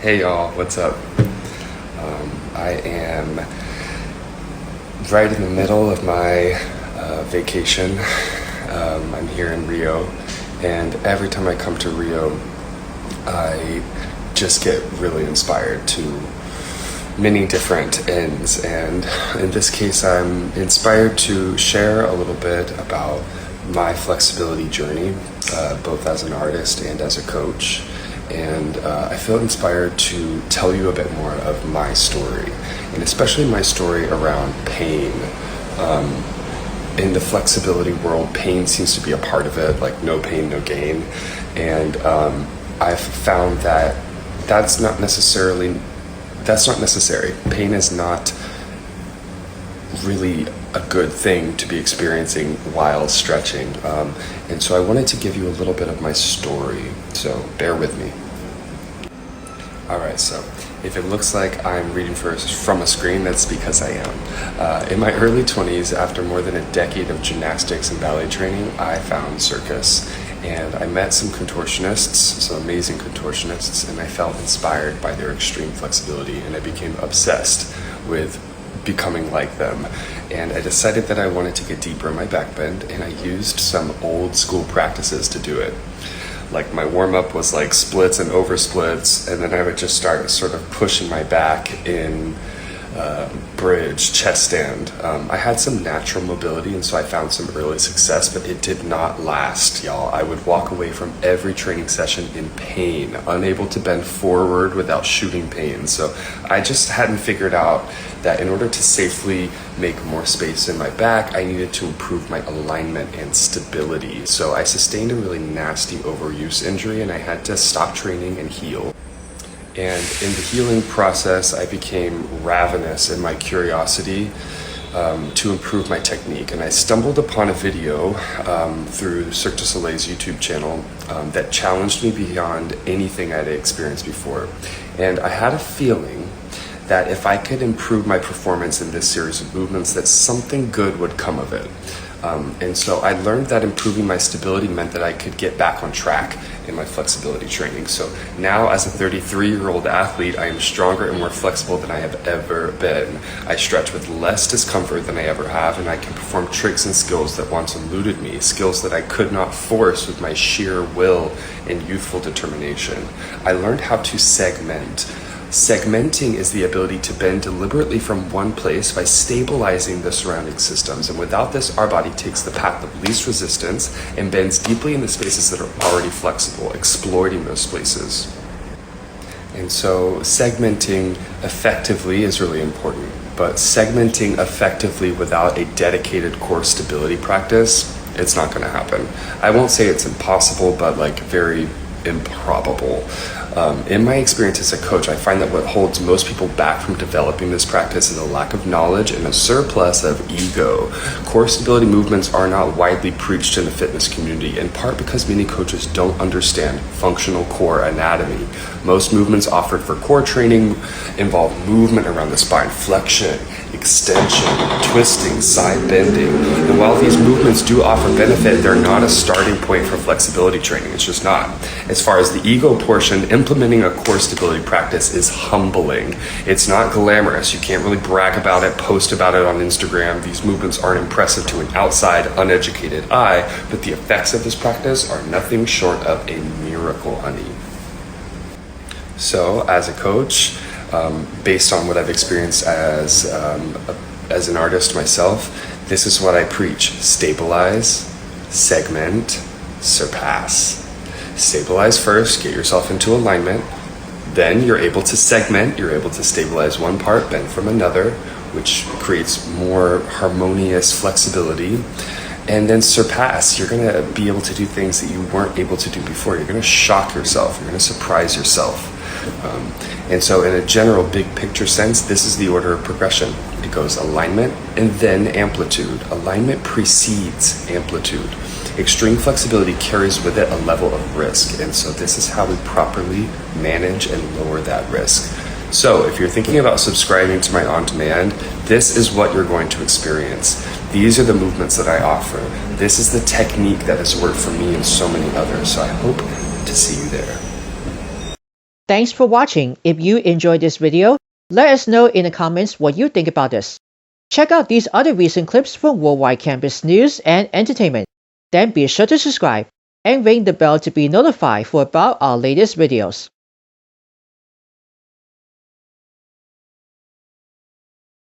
Hey y'all, what's up? I am right in the middle of my vacation. I'm here in Rio, and every time I come to Rio, I just get really inspired to many different ends. And in this case, I'm inspired to share a little bit about my flexibility journey, both as an artist and as a coach. And I feel inspired to tell you a bit more of my story, and especially my story around pain. In the flexibility world, pain seems to be a part of it, like no pain, no gain. And I've found that that's not necessary. Pain is not really a good thing to be experiencing while stretching. And so I wanted to give you a little bit of my story, so bear with me. Alright, so if it looks like I'm reading from a screen, that's because I am. In my early 20s, after more than a decade of gymnastics and ballet training, I found circus. And I met some contortionists, some amazing contortionists, and I felt inspired by their extreme flexibility, and I became obsessed with becoming like them. And I decided that I wanted to get deeper in my back bend, and I used some old school practices to do it. Like my warm-up was like splits and over splits, and then I would just start sort of pushing my back in bridge, chest stand. I had some natural mobility, and so I found some early success, but it did not last, y'all. I would walk away from every training session in pain, unable to bend forward without shooting pain. So I just hadn't figured out that in order to safely make more space in my back, I needed to improve my alignment and stability. So I sustained a really nasty overuse injury, and I had to stop training and heal. And in the healing process, I became ravenous in my curiosity to improve my technique. And I stumbled upon a video through Cirque du Soleil's YouTube channel that challenged me beyond anything I'd experienced before. And I had a feeling that if I could improve my performance in this series of movements, that something good would come of it. And so I learned that improving my stability meant that I could get back on track in my flexibility training. So now, as a 33-year-old athlete, I am stronger and more flexible than I have ever been. I stretch with less discomfort than I ever have, and I can perform tricks and skills that once eluded me, skills that I could not force with my sheer will and youthful determination. I learned how to segment. Segmenting is the ability to bend deliberately from one place by stabilizing the surrounding systems. And without this, our body takes the path of least resistance and bends deeply in the spaces that are already flexible, exploiting those spaces. And so segmenting effectively is really important. But segmenting effectively without a dedicated core stability practice, it's not going to happen. I won't say it's impossible, but like very improbable. In my experience as a coach, I find that what holds most people back from developing this practice is a lack of knowledge and a surplus of ego. Core stability movements are not widely preached in the fitness community, in part because many coaches don't understand functional core anatomy. Most movements offered for core training involve movement around the spine, flexion, extension, twisting, side bending. And while these movements do offer benefit, they're not a starting point for flexibility training. It's just not. As far as the ego portion, implementing a core stability practice is humbling. It's not glamorous. You can't really brag about it, post about it on Instagram. These movements aren't impressive to an outside, uneducated eye, but the effects of this practice are nothing short of a miracle, honey. So, as a coach, based on what I've experienced as an artist myself, this is what I preach: stabilize, segment, surpass. Stabilize first, get yourself into alignment, then you're able to segment, you're able to stabilize one part, bend from another, which creates more harmonious flexibility. And then surpass, you're going to be able to do things that you weren't able to do before. You're going to shock yourself, you're going to surprise yourself. And so in a general big picture sense, this is the order of progression. It goes alignment and then amplitude. Alignment precedes amplitude. Extreme flexibility carries with it a level of risk, and so this is how we properly manage and lower that risk. So if you're thinking about subscribing to my on-demand, this is what you're going to experience. These are the movements that I offer. This is the technique that has worked for me and so many others. So I hope to see you there. Thanks for watching. If you enjoyed this video, let us know in the comments what you think about this. Check out these other recent clips from Worldwide Campus News and Entertainment. Then be sure to subscribe and ring the bell to be notified for about our latest videos.